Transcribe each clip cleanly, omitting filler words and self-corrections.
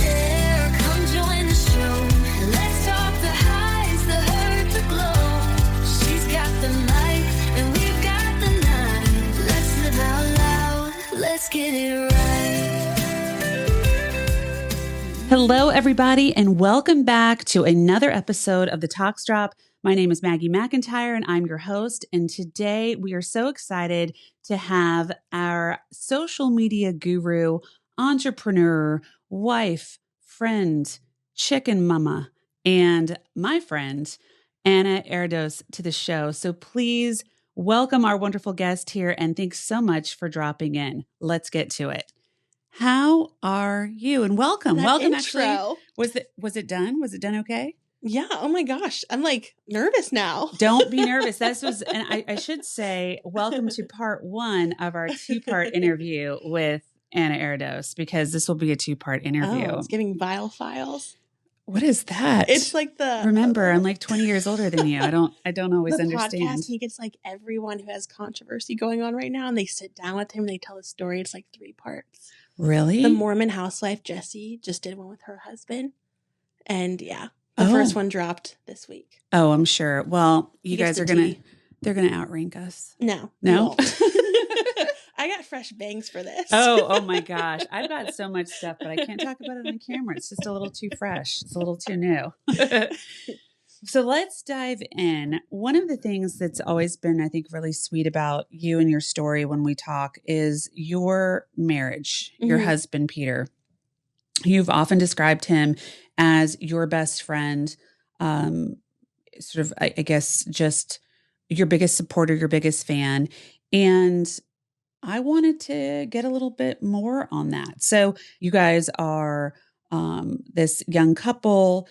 there, come join the show. Let's talk the highs, the hurt, the glow. She's got the mic and we've got the night. Let's live out loud, let's get it right. Hello, everybody, and welcome back to another episode of the Talks Drop. My name is Maggie McIntyre, and I'm your host. And today we are so excited to have our social media guru, entrepreneur, wife, friend, chicken mama, and my friend, Anna Erdos, to the show. So please welcome our wonderful guest here, and thanks so much for dropping in. Let's get to it. How are you? And welcome. Welcome, intro. actually. Was it done? Was it done okay? Yeah. Oh my gosh. I'm like nervous now. Don't be nervous. And I should say, welcome to part one of our two-part interview with Anna Erdos, because this will be a two-part interview. Oh, it's giving vial files. What is that? It's like Remember, I'm like 20 years older than you. I don't always the understand. Podcast, he gets like everyone who has controversy going on right now, and they sit down with him and they tell a story. It's like 3 parts. Really? The Mormon housewife, Jessie, just did one with her husband. And yeah, the first one dropped this week. Oh, I'm sure. Well, you guys are they're going to outrank us. No. No? I got fresh bangs for this. Oh my gosh. I've got so much stuff, but I can't talk about it on camera. It's just a little too fresh. It's a little too new. So let's dive in. One of the things that's always been, I think, really sweet about you and your story when we talk is your marriage, your husband, Peter. You've often described him as your best friend, sort of, I guess, just your biggest supporter, your biggest fan. And I wanted to get a little bit more on that. So you guys are this young couple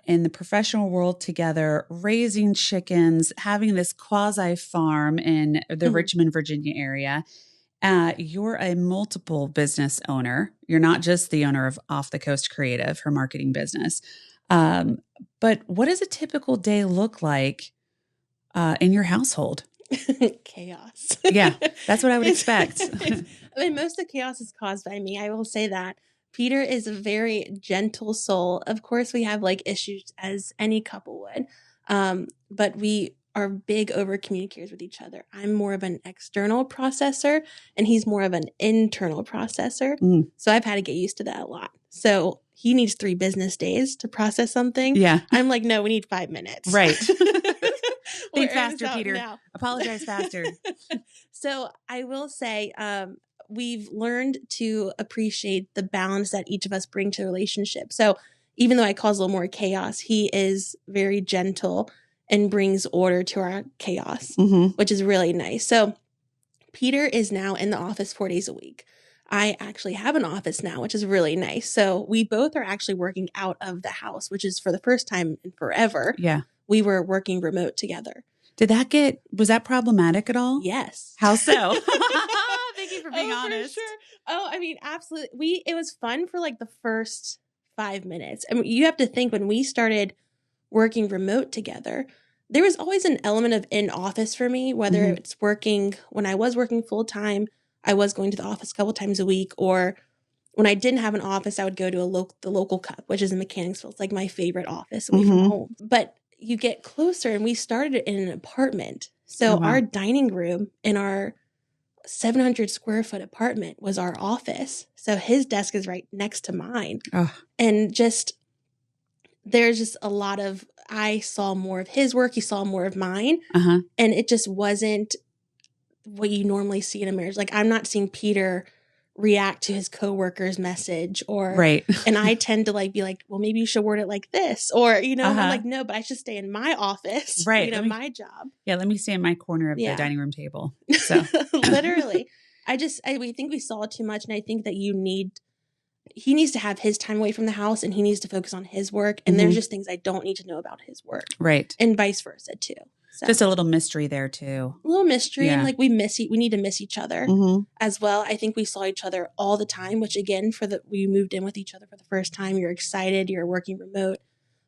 in the professional world together, raising chickens, having this quasi farm in the Richmond, Virginia area. You're a multiple business owner. You're not just the owner of Off the Coast Creative, her marketing business. But what does a typical day look like in your household? Chaos. Yeah, that's what I would expect. I mean, most of the chaos is caused by me. I will say that. Peter is a very gentle soul. Of course, we have like issues as any couple would. But we are big over communicators with each other. I'm more of an external processor and he's more of an internal processor. So I've had to get used to that a lot. So he needs 3 business days to process something. Yeah. I'm like, no, we need 5 minutes. Right. Think faster, Peter. Apologize faster. So I will say, we've learned to appreciate the balance that each of us bring to the relationship. So even though I cause a little more chaos, he is very gentle and brings order to our chaos, which is really nice. So Peter is now in the office 4 days a week. I actually have an office now, which is really nice. So we both are actually working out of the house, which is for the first time in forever. Yeah. We were working remote together. Was that problematic at all? Yes. How so? Thank you for being honest. For sure. Oh, I mean, absolutely. It was fun for like the first 5 minutes. I mean, you have to think when we started working remote together, there was always an element of in office for me, whether it's working when I was working full time, I was going to the office a couple times a week, or when I didn't have an office, I would go to the local cup, which is in Mechanicsville. It's like my favorite office away from home. But you get closer, and we started in an apartment. So our dining room in our 700 square foot apartment was our office. So his desk is right next to mine. And there's just a lot of, I saw more of his work. He saw more of mine. And it just wasn't what you normally see in a marriage. Like, I'm not seeing Peter react to his coworker's message and I tend to like be like, well, maybe you should word it like this, or, I'm like, no, but I should stay in my office, my job. Yeah. Let me stay in my corner of the dining room table. So literally, we think we saw too much. And I think that he needs to have his time away from the house and he needs to focus on his work. And there's just things I don't need to know about his work. Right. And vice versa too. So, just a little mystery there too. A little mystery. And like we need to miss each other as well. I think we saw each other all the time, which again, we moved in with each other for the first time. You're excited, you're working remote.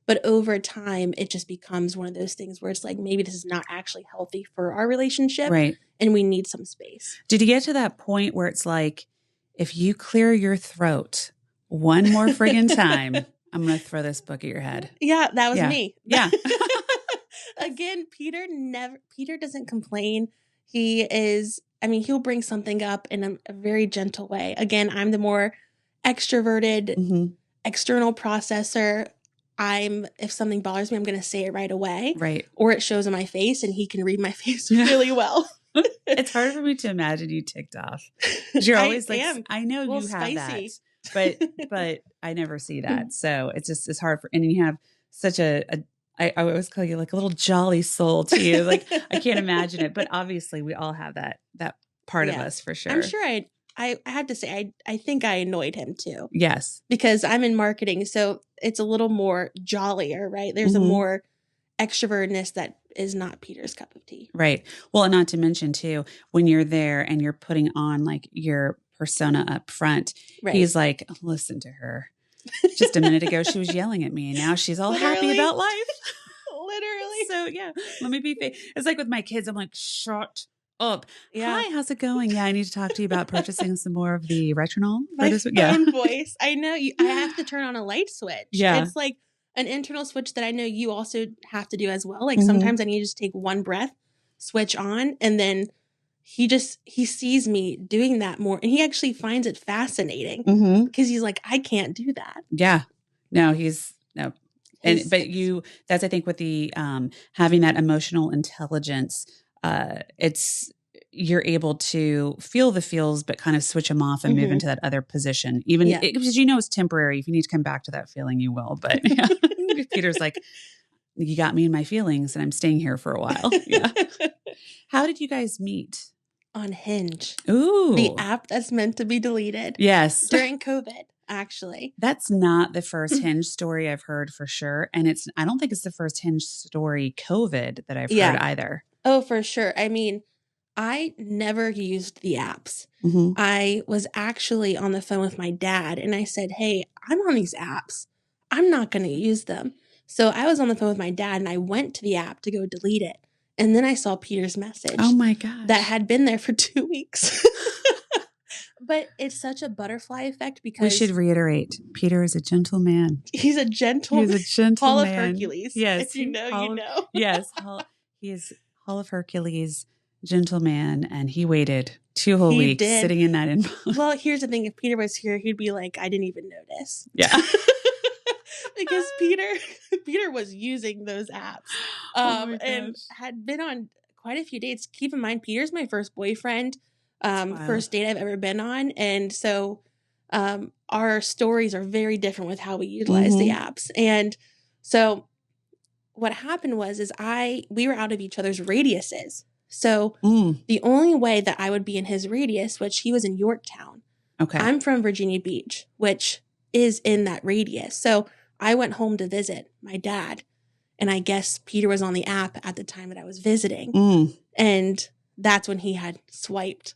But over time, it just becomes one of those things where it's like, maybe this is not actually healthy for our relationship. Right. And we need some space. Did you get to that point where it's like, if you clear your throat one more friggin' time, I'm going to throw this book at your head. Yeah, that was Yeah. me. Yeah. Again, Peter doesn't complain. He is, I mean, he'll bring something up in a very gentle way. Again, I'm the more extroverted, Mm-hmm. external processor. If something bothers me, I'm going to say it right away. Right. Or it shows on my face and he can read my face really well. It's hard for me to imagine you ticked off. 'Cause you're always I know Well, you have spicy. that, but I never see that. So it's hard and you have such I always call you like a little jolly soul to you. Like I can't imagine it, but obviously we all have that part of us for sure. I'm sure I had to say, I think I annoyed him too. Yes. Because I'm in marketing, so it's a little more jollier, right? There's a more extrovertness that is not Peter's cup of tea. Right. Well, and not to mention too, when you're there and you're putting on like your persona up front, he's like, listen to her. Just a minute ago, she was yelling at me and now she's all happy about life. Literally. So yeah, let me be It's like with my kids, I'm like, shut up. Yeah. Hi, how's it going? Yeah, I need to talk to you about purchasing some more of the Retronol. My phone voice. I know I have to turn on a light switch. Yeah. It's like an internal switch that I know you also have to do as well. Like sometimes I need to just take one breath, switch on, and then he sees me doing that more. And he actually finds it fascinating because he's like, I can't do that. Yeah. No. But that's, I think with the, having that emotional intelligence, you're able to feel the feels, but kind of switch them off and move into that other position, even because it's temporary. If you need to come back to that feeling, you will. But yeah. Peter's like, you got me in my feelings and I'm staying here for a while. Yeah. How did you guys meet? On Hinge. Ooh. The app that's meant to be deleted. Yes. During COVID, actually. That's not the first Hinge story I've heard for sure. And I don't think it's the first Hinge story COVID that I've heard either. Oh, for sure. I mean, I never used the apps. I was actually on the phone with my dad and I said, hey, I'm on these apps. I'm not going to use them. So I was on the phone with my dad and I went to the app to go delete it. And then I saw Peter's message. Oh my gosh. That had been there for 2 weeks. But it's such a butterfly effect because we should reiterate, Peter is a gentle man. He's a gentle man. Hall of Hercules. Yes. If you know, you know. Yes. He is Hall of Hercules, gentle man. And he waited 2 whole weeks sitting in that inbox. Well, here's the thing. If Peter was here, he'd be like, I didn't even notice. Yeah. Because Peter was using those apps and had been on quite a few dates. Keep in mind, Peter's my first boyfriend, first date I've ever been on. And so our stories are very different with how we utilize the apps. And so what happened was we were out of each other's radiuses. So the only way that I would be in his radius, which he was in Yorktown. Okay. I'm from Virginia Beach, which is in that radius. So I went home to visit my dad, and I guess Peter was on the app at the time that I was visiting. And that's when he had swiped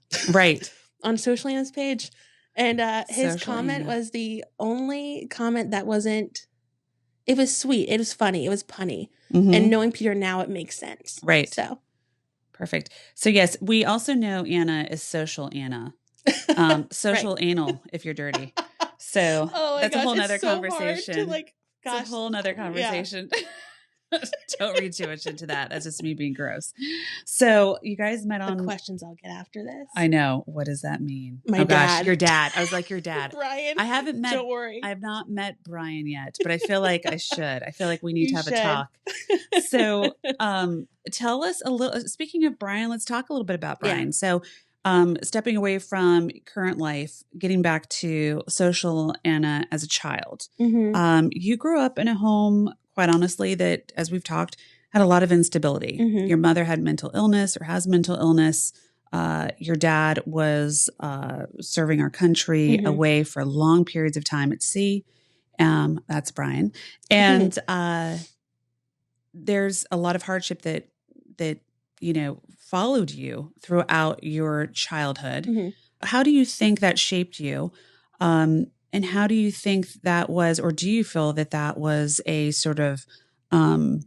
on Social Anna's page. And his comment was the only comment that wasn't, it was sweet. It was funny. It was punny. And knowing Peter now, it makes sense. Right. So. Perfect. So yes, we also know Anna is social Anna. Social anal if you're dirty. So that's a whole nother conversation. It's a whole nother conversation. Yeah. Don't read too much into that. That's just me being gross. So you guys met on the questions I'll get after this. I know. What does that mean? My dad. Gosh, your dad. I was like, your dad. Brian. I haven't met. Don't worry. I have not met Brian yet, but I feel like I should. I feel like we need to have a talk. So tell us a little, speaking of Brian, let's talk a little bit about Brian. Yeah. So stepping away from current life, getting back to social Anna as a child. You grew up in a home, quite honestly, that, as we've talked, had a lot of instability. Your mother had mental illness or has mental illness. Your dad was serving our country away for long periods of time at sea. That's Brian. And there's a lot of hardship that followed you throughout your childhood. How do you think that shaped you? And how do you think that was, or do you feel that was a sort of not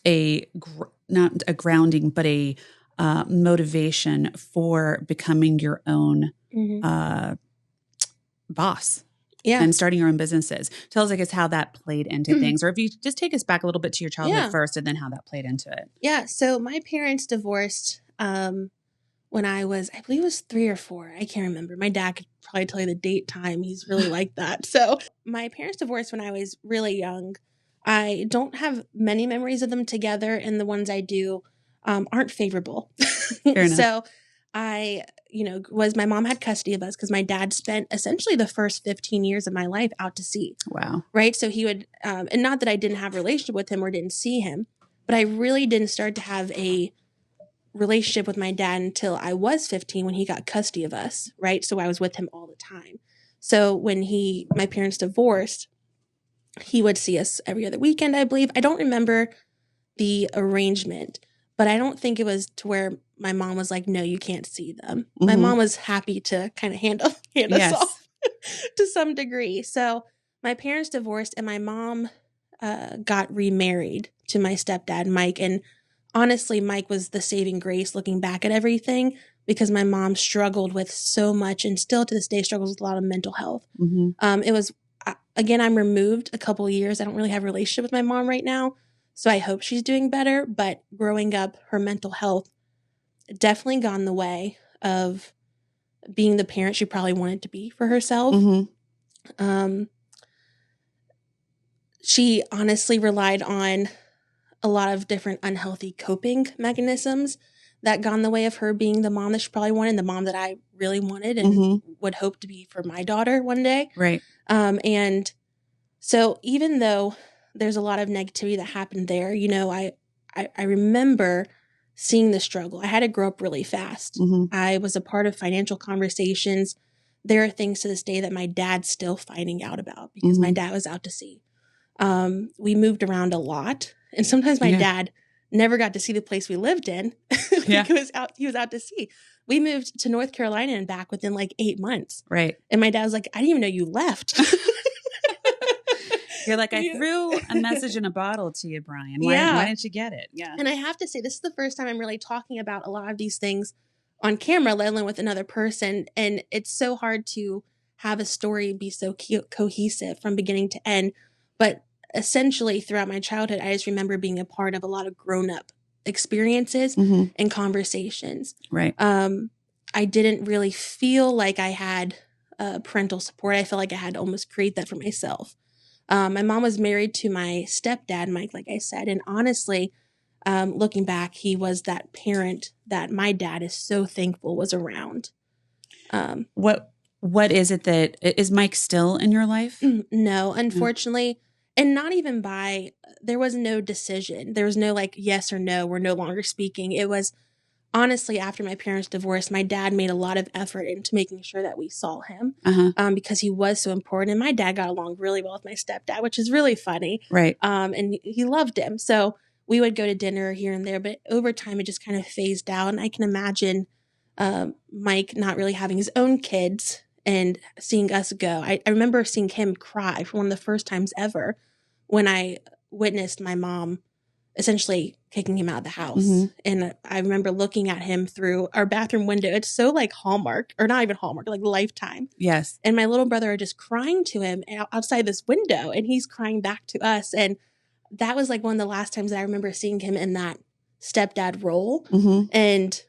a grounding, but a motivation for becoming your own boss? Yeah. and starting your own businesses. Tell us, I guess, how that played into things, or if you just take us back a little bit to your childhood first and then how that played into it. Yeah. So my parents divorced when I believe it was 3 or 4. I can't remember. My dad could probably tell you the date, time. He's really like that. So my parents divorced when I was really young. I don't have many memories of them together, and the ones I do aren't favorable. Fair enough. So my mom had custody of us because my dad spent essentially the first 15 years of my life out to sea. Wow. Right. So he would, and not that I didn't have a relationship with him or didn't see him, but I really didn't start to have a relationship with my dad until I was 15 when he got custody of us. Right. So I was with him all the time. So when my parents divorced, he would see us every other weekend, I believe. I don't remember the arrangement, but I don't think it was to where my mom was like, no, you can't see them. My mom was happy to kind of hand us off to some degree. So my parents divorced and my mom got remarried to my stepdad, Mike. And honestly, Mike was the saving grace looking back at everything because my mom struggled with so much and still to this day struggles with a lot of mental health. It was, again, I'm removed a couple of years. I don't really have a relationship with my mom right now. So I hope she's doing better. But growing up, her mental health definitely got in the way of being the parent she probably wanted to be for herself. She honestly relied on a lot of different unhealthy coping mechanisms that got in the way of her being the mom that she probably wanted, the mom that I really wanted and would hope to be for my daughter one day. Right. And so even though there's a lot of negativity that happened there, I remember seeing the struggle. I had to grow up really fast. I was a part of financial conversations. There are things to this day that my dad's still finding out about because my dad was out to sea. We moved around a lot. And sometimes my dad never got to see the place we lived in because he was out to sea. We moved to North Carolina and back within like 8 months. Right. And my dad was like, I didn't even know you left. You're like, I threw a message in a bottle to you, Brian. Why didn't you get it? Yeah. And I have to say, this is the first time I'm really talking about a lot of these things on camera, let alone with another person. And it's so hard to have a story be so cohesive from beginning to end. But essentially throughout my childhood, I just remember being a part of a lot of grown-up experiences and conversations. Right. I didn't really feel like I had parental support. I felt like I had to almost create that for myself. My mom was married to my stepdad, Mike, like I said. And honestly, looking back, he was that parent that my dad is so thankful was around. What is it that is Mike still in your life? No, unfortunately. And not even there was no decision. There was no like yes or no, we're no longer speaking. It was honestly after my parents divorced, my dad made a lot of effort into making sure that we saw him because he was so important. And my dad got along really well with my stepdad, which is really funny. Right. And he loved him. So we would go to dinner here and there, but over time it just kind of phased out. And I can imagine Mike not really having his own kids and seeing us go. I remember seeing him cry for one of the first times ever when I witnessed my mom essentially kicking him out of the house. And I remember looking at him through our bathroom window. It's so like Hallmark, or not even Hallmark, like Lifetime. Yes. And my little brother are just crying to him outside this window, and he's crying back to us. And that was like one of the last times that I remember seeing him in that stepdad role. And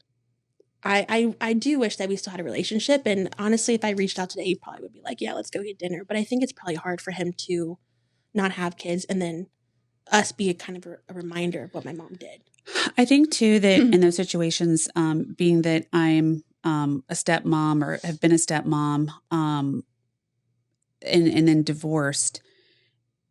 I do wish that we still had a relationship. And honestly, if I reached out today, he probably would be like, yeah, let's go get dinner. But I think it's probably hard for him to not have kids and then us be a kind of a reminder of what my mom did. I think too that in those situations, being that I'm a stepmom or have been a stepmom and then divorced,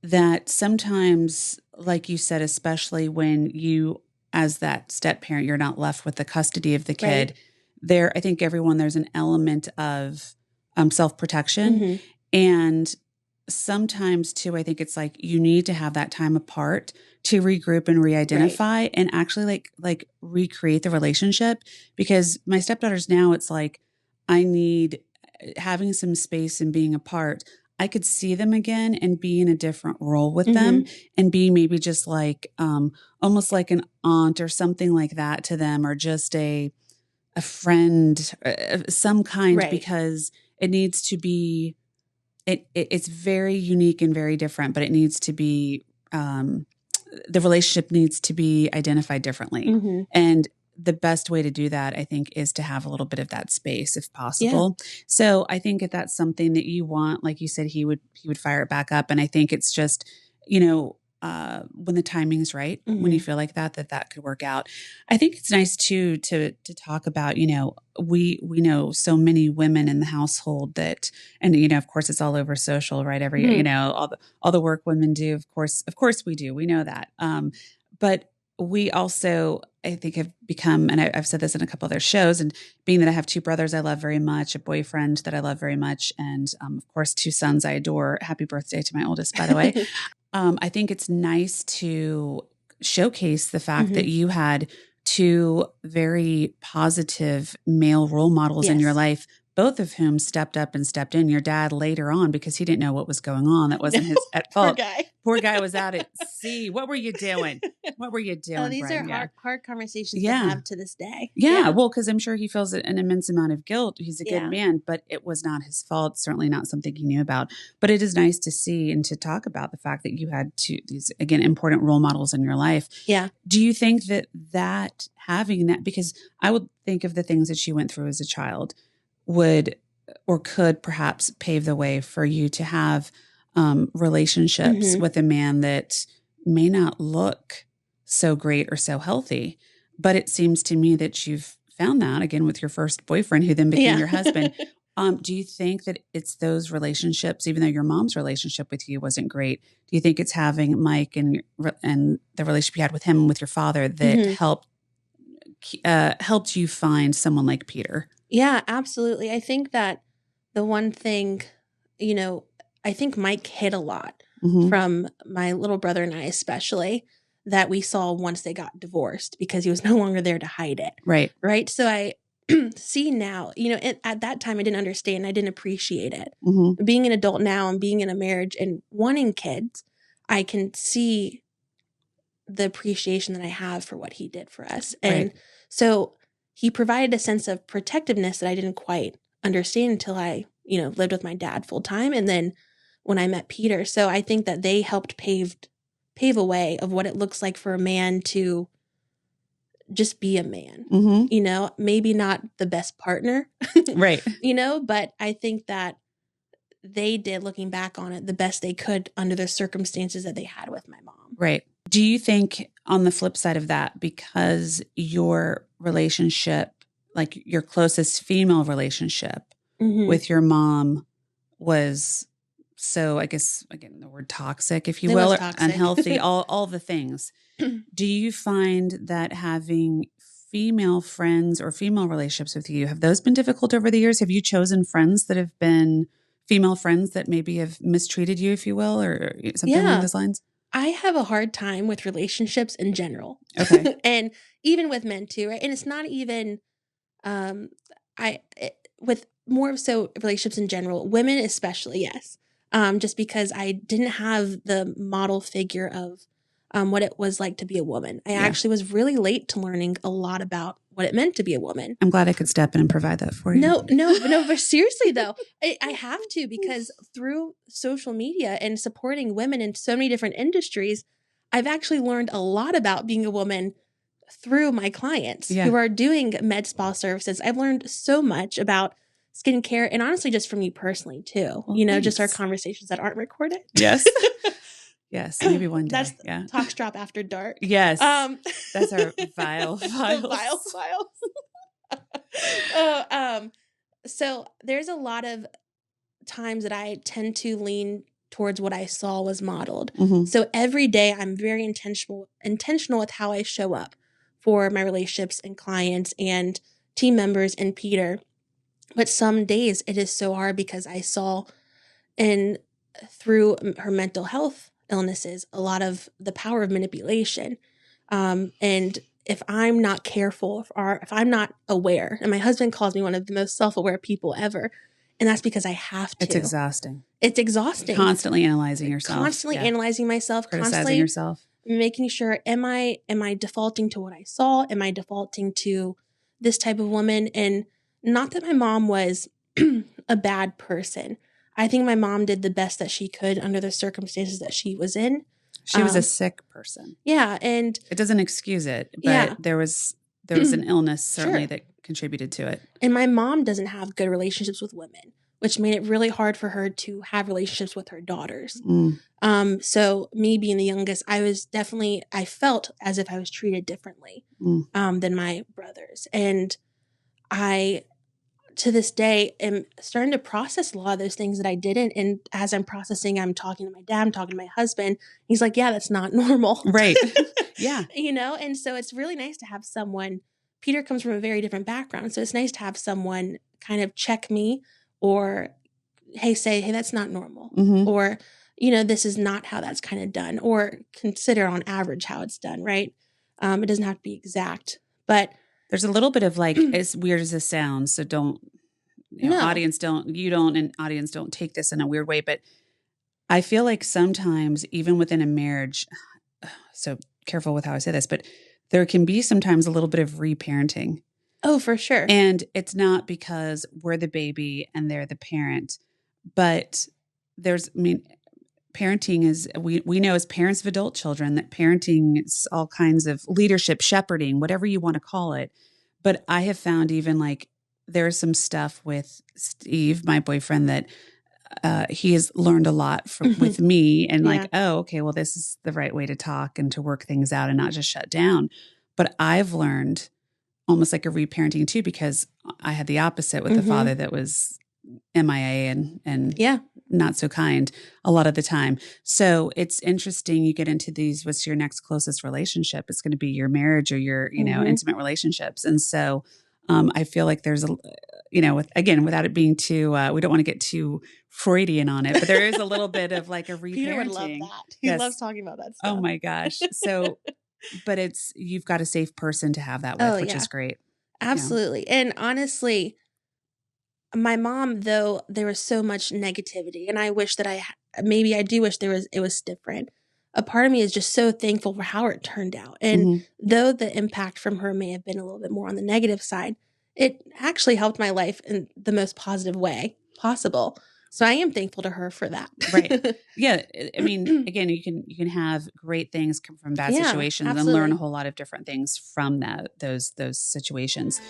that sometimes, like you said, especially when you, as that step parent, you're not left with the custody of the kid. Right. I think there's an element of self-protection. And sometimes too, I think it's like you need to have that time apart to regroup and re-identify and actually like recreate the relationship. Because my stepdaughters now, it's like I need having some space and being apart. I could see them again and be in a different role with them and be maybe just like almost like an aunt or something like that to them, or just a friend of some kind, because it needs to be it's very unique and very different, but it needs to be, the relationship needs to be identified differently. Mhm. And the best way to do that, I think, is to have a little bit of that space if possible. So I think if that's something that you want, like you said, he would fire it back up. And I think it's just, when the timing's right, when you feel like that could work out. I think it's nice too, to talk about, we know so many women in the household that, and, of course it's all over social, right? All the work women do, of course we do. We know that. But we also, I think, have become, and I've said this in a couple of their shows, and being that I have two brothers I love very much, a boyfriend that I love very much, and of course, two sons I adore. Happy birthday to my oldest, by the way. I think it's nice to showcase the fact that you had two very positive male role models in your life, both of whom stepped up and stepped in. Your dad later on, because he didn't know what was going on. That wasn't his at fault. Poor guy was out at sea. What were you doing? Oh, these Brian? are hard conversations to have to this day. Well, because I'm sure he feels an immense amount of guilt. He's a good man, but it was not his fault. Certainly not something he knew about. But it is nice to see and to talk about the fact that you had these, again, important role models in your life. Yeah. Do you think that having that, because I would think of the things that you went through as a child, would or could perhaps pave the way for you to have relationships with a man that may not look so great or so healthy, but it seems to me that you've found that again with your first boyfriend, who then became your husband. Do you think that it's those relationships, even though your mom's relationship with you wasn't great, do you think it's having Mike and the relationship you had with him and with your father that helped you find someone like Peter? Yeah, absolutely. I think that the one thing, I think Mike hid a lot from my little brother and I, especially, that we saw once they got divorced, because he was no longer there to hide it. Right. Right. So I see now, at that time I didn't understand. I didn't appreciate it. Being an adult now and being in a marriage and wanting kids, I can see the appreciation that I have for what he did for us. And so he provided a sense of protectiveness that I didn't quite understand until I, lived with my dad full time. And then when I met Peter. So I think that they helped pave a way of what it looks like for a man to just be a man, maybe not the best partner, right. But I think that they did, looking back on it, the best they could under the circumstances that they had with my mom. Right. Do you think on the flip side of that, because your relationship, like your closest female relationship with your mom was so, I guess, again, the word toxic, if you will, or unhealthy, all the things. Do you find that having female friends or female relationships with you, have those been difficult over the years? Have you chosen friends that have been female friends that maybe have mistreated you, if you will, or something along those lines? I have a hard time with relationships in general. Okay. And even with men too, right? And it's not even, with more so relationships in general, women especially, yes. Just because I didn't have the model figure of what it was like to be a woman. I actually was really late to learning a lot about what it meant to be a woman. I'm glad I could step in and provide that for you. No, but seriously though, I have to, because through social media and supporting women in so many different industries, I've actually learned a lot about being a woman through my clients who are doing med spa services. I've learned so much about skincare, and honestly, just from you personally too, just our conversations that aren't recorded. Yes. Yes. Maybe one day. That's Talks Drop After Dark. Yes. That's our vile files. So there's a lot of times that I tend to lean towards what I saw was modeled. So every day I'm very intentional with how I show up for my relationships and clients and team members and Peter. But some days it is so hard because I saw through her mental health illnesses a lot of the power of manipulation. And if I'm not careful or if I'm not aware, and my husband calls me one of the most self-aware people ever, and that's because I have to. It's exhausting. Constantly analyzing yourself. Constantly analyzing myself. Criticizing constantly yourself. Making sure, am I defaulting to what I saw? Am I defaulting to this type of woman? And not that my mom was a bad person. I think my mom did the best that she could under the circumstances that she was in. She was a sick person. Yeah. And it doesn't excuse it, but Yeah. there was an illness certainly Sure. that contributed to it. And my mom doesn't have good relationships with women, which made it really hard for her to have relationships with her daughters. So me being the youngest, I felt as if I was treated differently than my brothers. And I, to this day, am starting to process a lot of those things that I didn't. And as I'm processing, I'm talking to my dad, I'm talking to my husband. He's like, yeah, that's not normal. Right. Yeah. And so it's really nice to have someone. Peter comes from a very different background. So it's nice to have someone kind of check me or, say, that's not normal. Or, this is not how that's kind of done, or consider on average how it's done. Right. It doesn't have to be exact, but there's a little bit of like, as weird as this sounds, so don't, audience don't take this in a weird way, but I feel like sometimes even within a marriage, so careful with how I say this, but there can be sometimes a little bit of reparenting. Oh, for sure. And it's not because we're the baby and they're the parent, but parenting is, we know as parents of adult children that parenting is all kinds of leadership, shepherding, whatever you want to call it. But I have found even like there's some stuff with Steve, my boyfriend, that he has learned a lot with me and like, oh, okay, well, this is the right way to talk and to work things out and not just shut down. But I've learned almost like a reparenting too, because I had the opposite with the father that was MIA and not so kind a lot of the time. So it's interesting. You get into these, what's your next closest relationship? It's going to be your marriage or your, intimate relationships. And so I feel like there's without it being too, we don't want to get too Freudian on it, but there is a little bit of like a reparenting. Peter would love that. He loves talking about that stuff. Oh my gosh. So, but you've got a safe person to have that with, which is great. Absolutely. Yeah. And honestly, my mom, though, there was so much negativity, and I wish that I do wish it was different. A part of me is just so thankful for how it turned out. And though the impact from her may have been a little bit more on the negative side, it actually helped my life in the most positive way possible. So I am thankful to her for that. Right. Yeah. I mean, again, you can have great things come from bad situations and learn a whole lot of different things from those situations.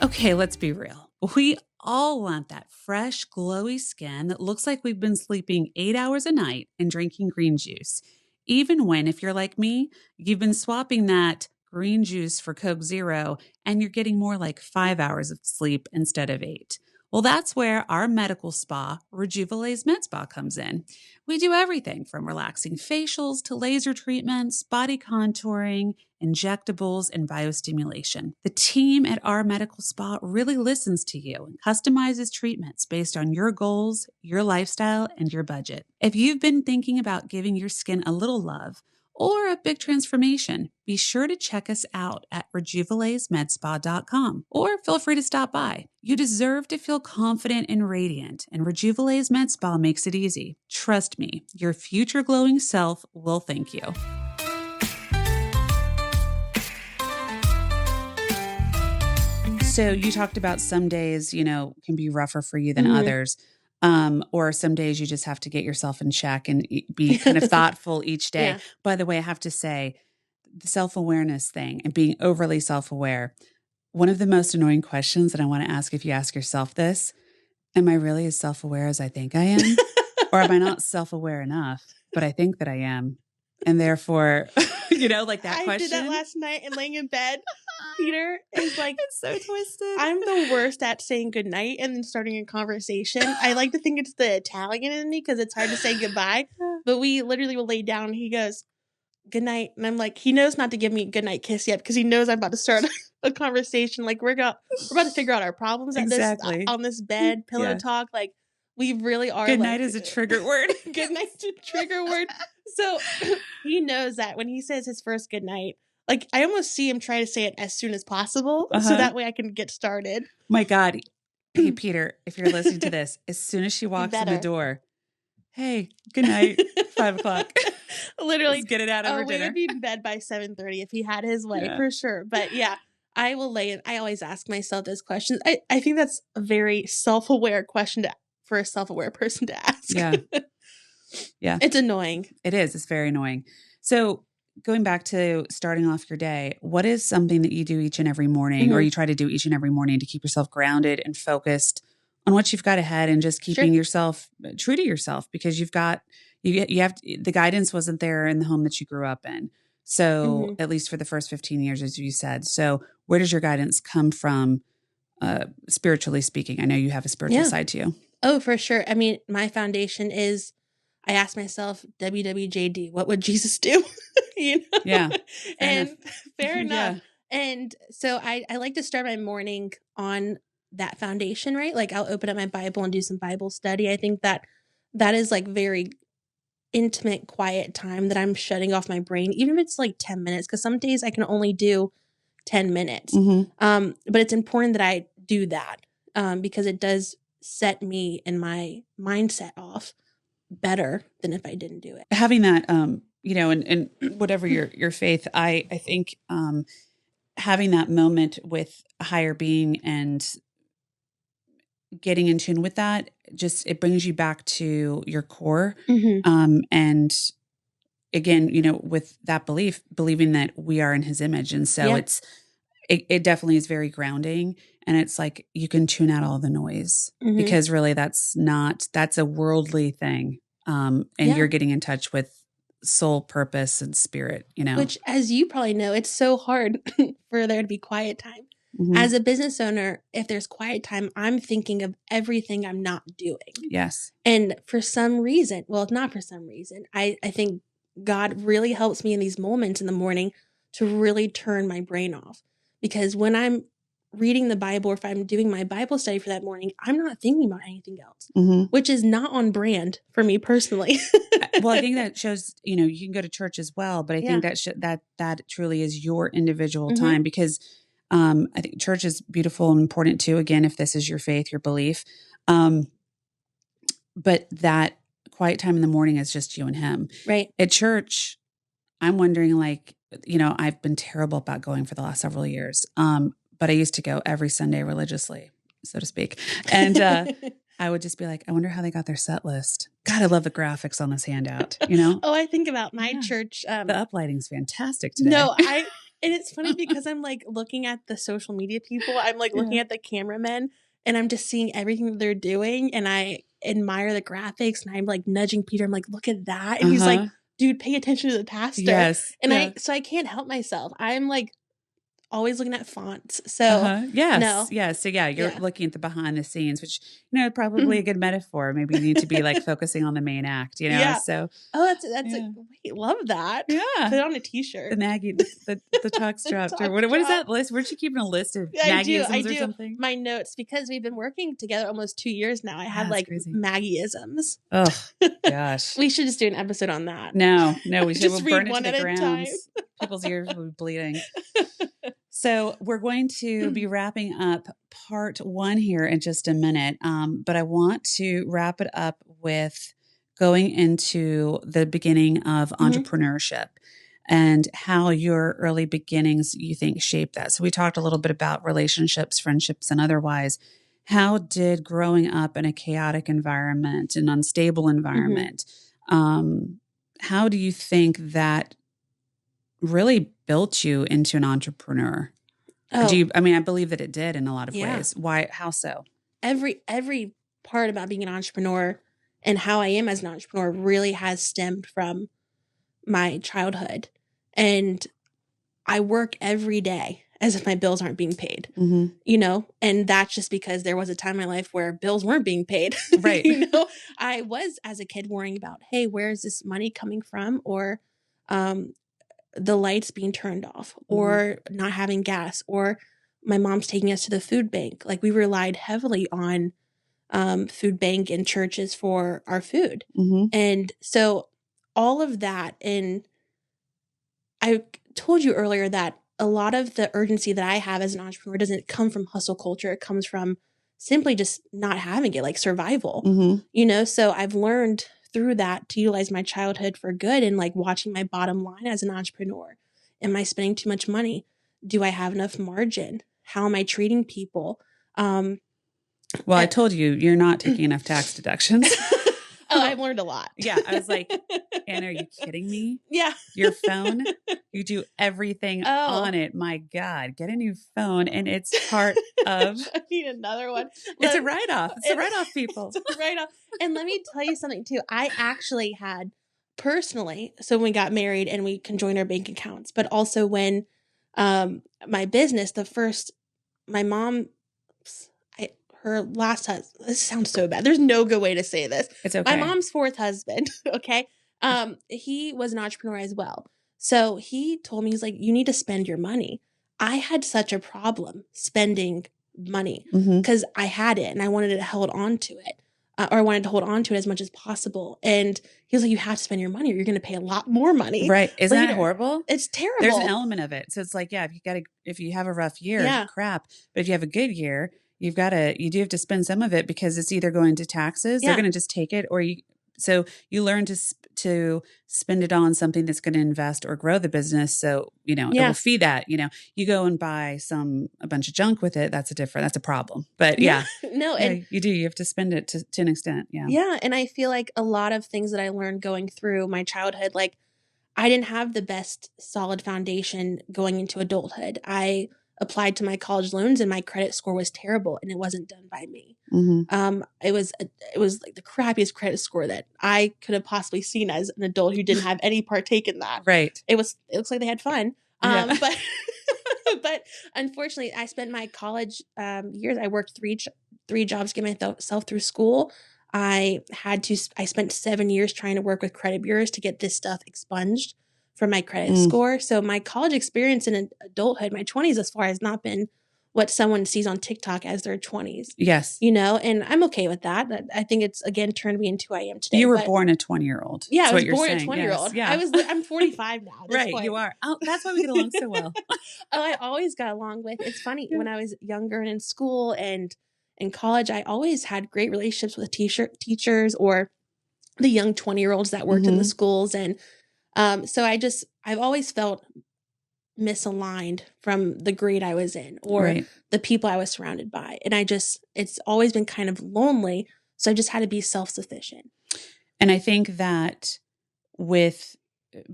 Okay, let's be real. We all want that fresh, glowy skin that looks like we've been sleeping 8 hours a night and drinking green juice. Even when, if you're like me, you've been swapping that green juice for Coke Zero and you're getting more like 5 hours of sleep instead of 8. Well, that's where our medical spa, Rejuvelay's Med Spa, comes in. We do everything from relaxing facials to laser treatments, body contouring, injectables, and biostimulation. The team at our medical spa really listens to you and customizes treatments based on your goals, your lifestyle, and your budget. If you've been thinking about giving your skin a little love or a big transformation, be sure to check us out at RejuvelaysMedSpa.com or feel free to stop by. You deserve to feel confident and radiant, and Rejuvelay's Med Spa makes it easy. Trust me, your future glowing self will thank you. So you talked about some days, can be rougher for you than others. Or some days you just have to get yourself in check and be kind of thoughtful each day. Yeah. By the way, I have to say the self-awareness thing and being overly self-aware. One of the most annoying questions that I want to ask, if you ask yourself this, am I really as self-aware as I think I am? Or am I not self-aware enough, but I think that I am? And therefore, like that question. I did that last night and laying in bed. Peter is like, it's so twisted. I'm the worst at saying goodnight and then starting a conversation. I like to think it's the Italian in me because it's hard to say goodbye. But we literally will lay down and he goes, good night. And I'm like, he knows not to give me a goodnight kiss yet because he knows I'm about to start a conversation. Like we're about to figure out our problems on this bed, pillow talk. Like we really are. Good night is a trigger word. Good night's a trigger word. So he knows that when he says his first good night, like I almost see him try to say it as soon as possible so that way I can get started. My God. Hey, Peter, if you're listening to this, as soon as she walks in the door, hey, good night, 5:00. Literally. Let's get it out over dinner. We would be in bed by 7:30 if he had his way for sure. But yeah, I will lay it. I always ask myself those questions. I think that's a very self-aware question for a self-aware person to ask. Yeah. Yeah. It's annoying. It is. It's very annoying. So going back to starting off your day, what is something that you do each and every morning or you try to do each and every morning to keep yourself grounded and focused on what you've got ahead and just keeping yourself true to yourself because you have the guidance wasn't there in the home that you grew up in. So at least for the first 15 years, as you said. So where does your guidance come from, spiritually speaking? I know you have a spiritual side to you. Oh, for sure. I mean, my foundation is, I ask myself, WWJD, what would Jesus do? You know? Yeah. Fair enough. And so I like to start my morning on that foundation, right? Like I'll open up my Bible and do some Bible study. I think that is like very intimate, quiet time that I'm shutting off my brain, even if it's like 10 minutes, because some days I can only do 10 minutes. But it's important that I do that because it does set me and my mindset off better than if I didn't do it. Having that, and whatever your faith, I think having that moment with a higher being and getting in tune with that, just it brings you back to your core. And again, with that believing that we are in his image. And so it definitely is very grounding. And it's like, you can tune out all the noise because really that's a worldly thing. And you're getting in touch with soul purpose and spirit, which as you probably know, it's so hard for there to be quiet time. As a business owner, if there's quiet time, I'm thinking of everything I'm not doing. Yes. And for some reason, well, not for some reason, I think God really helps me in these moments in the morning to really turn my brain off. Because when I'm reading the Bible, or if I'm doing my Bible study for that morning, I'm not thinking about anything else, which is not on brand for me personally. Well, I think that shows, you can go to church as well, but I think that truly is your individual time because I think church is beautiful and important too. Again, if this is your faith, your belief, but that quiet time in the morning is just you and him. Right. At church, I'm wondering, I've been terrible about going for the last several years. But I used to go every Sunday religiously, so to speak. And I would just be like, I wonder how they got their set list. God, I love the graphics on this handout, Oh, I think about my church. The uplighting's fantastic today. No, and it's funny because I'm like looking at the social media people. I'm like looking at the cameramen and I'm just seeing everything that they're doing. And I admire the graphics and I'm like nudging Peter. I'm like, look at that. And he's like, dude, pay attention to the pastor. Yes. And I can't help myself. I'm like always looking at fonts. So yes. no. Yes. So you're looking at the behind the scenes, which, probably a good metaphor. Maybe you need to be like focusing on the main act, so. Oh, that's love that. Yeah. Put it on a t-shirt. The Maggie, the tux dropped. What is that list? Weren't you keeping a list of Maggieisms or something? My notes, because we've been working together almost 2 years now. I had like crazy. Maggieisms. Oh gosh. We should just do an episode on that. No, we should. Just we'll burn read it to the ground. People's ears will be bleeding. So we're going to be wrapping up part 1 here in just a minute. But I want to wrap it up with going into the beginning of entrepreneurship and how your early beginnings, you think, shaped that. So we talked a little bit about relationships, friendships, and otherwise. How did growing up in a chaotic environment, an unstable environment, how do you think that really built you into an entrepreneur? I believe that it did in a lot of ways. Why? How so? Every part about being an entrepreneur and how I am as an entrepreneur really has stemmed from my childhood. And I work every day as if my bills aren't being paid, and that's just because there was a time in my life where bills weren't being paid. Right. I was as a kid worrying about, hey, where is this money coming from? Or, the lights being turned off or not having gas, or my mom's taking us to the food bank. Like we relied heavily on food bank and churches for our food. And so all of that, and I told you earlier that a lot of the urgency that I have as an entrepreneur doesn't come from hustle culture. It comes from simply just not having it, like survival, so I've learned through that to utilize my childhood for good and like watching my bottom line as an entrepreneur. Am I spending too much money? do I have enough margin? How am I treating people? Well, I told you, you're not taking enough tax deductions. Oh, I've learned a lot. Yeah. I was like, Anna, are you kidding me? Yeah. Your phone, you do everything Oh. on it. My God, get a new phone. And it's part of, I need another one. it's a write-off. It's a write-off, people. It's a write-off. And let me tell you something too. I actually had personally, so when we got married and we can join our bank accounts, but also when my business, my mom, her last husband, this sounds so bad. There's no good way to say this. It's okay. My mom's fourth husband, okay? He was an entrepreneur as well. So he told me, he's like, you need to spend your money. I had such a problem spending money because I had it and I wanted to hold on to it. Or I wanted to hold on to it as much as possible. And he was like, you have to spend your money or you're going to pay a lot more money. Right. Isn't later. that horrible? It's terrible. There's an element of it. So it's like, yeah, if you have a rough year, crap. But if you have a good year, you do have to spend some of it because it's either going to taxes, they're going to just take it, or so you learn to spend it on something that's going to invest or grow the business. So, it will feed that, you go and buy a bunch of junk with it. That's a problem. But no, and you have to spend it to an extent. Yeah. Yeah. And I feel like a lot of things that I learned going through my childhood, like I didn't have the best solid foundation going into adulthood. I applied to my college loans and my credit score was terrible and it wasn't done by me. It was like the crappiest credit score that I could have possibly seen as an adult who didn't have any partake in that. Right. It looks like they had fun. But but unfortunately I spent my college years, I worked three jobs to get myself through school. I spent 7 years trying to work with credit bureaus to get this stuff expunged from my credit score. So my college experience in adulthood, my 20s as far, has not been what someone sees on TikTok as their 20s. Yes. And I'm okay with that. I think it's, again, turned me into who I am today. You were born a 20-year-old. Yeah, I was born a 20-year-old. Yes. Yeah. I'm 45 now. Right, point. You are. Oh, that's why we get along so well. I always got along with. It's funny, when I was younger and in school and in college, I always had great relationships with teachers or the young 20-year-olds that worked in the schools. And so I've always felt misaligned from the grade I was in or the people I was surrounded by. And it's always been kind of lonely. So I just had to be self-sufficient. And I think that with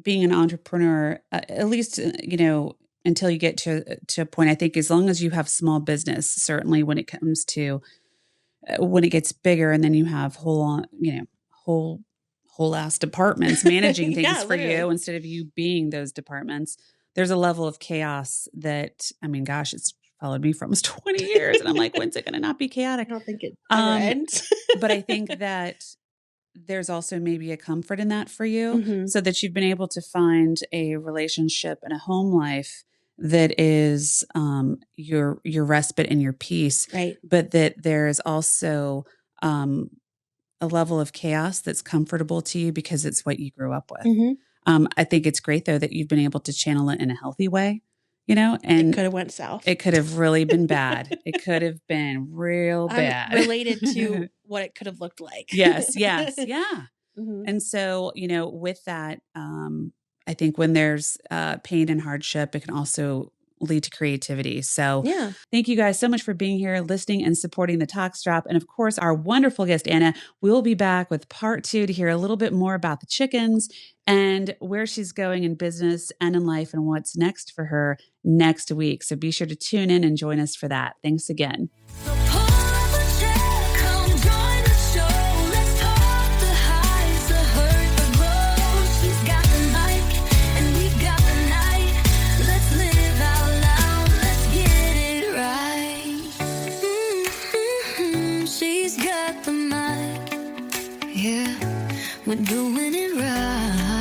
being an entrepreneur, at least, until you get to a point, I think as long as you have small business, certainly when it comes to, when it gets bigger and then you have whole ass departments managing things for you instead of you being those departments, there's a level of chaos that, it's followed me for almost 20 years. And I'm like, when's it going to not be chaotic? I don't think it ever ends. But I think that there's also maybe a comfort in that for you, so that you've been able to find a relationship and a home life that is your respite and your peace. Right. But that there's also a level of chaos that's comfortable to you because it's what you grew up with. I think it's great though that you've been able to channel it in a healthy way, and it could have went south. It could have really been bad. It could have been real bad. Related to what it could have looked like. Yes. Yeah. And so, with that, I think when there's pain and hardship, it can also lead to creativity. So thank you guys so much for being here, listening and supporting the Talk Strap. And of course, our wonderful guest, Anna, will be back with part 2 to hear a little bit more about the chickens and where she's going in business and in life and what's next for her next week. So be sure to tune in and join us for that. Thanks again. We're doing it right.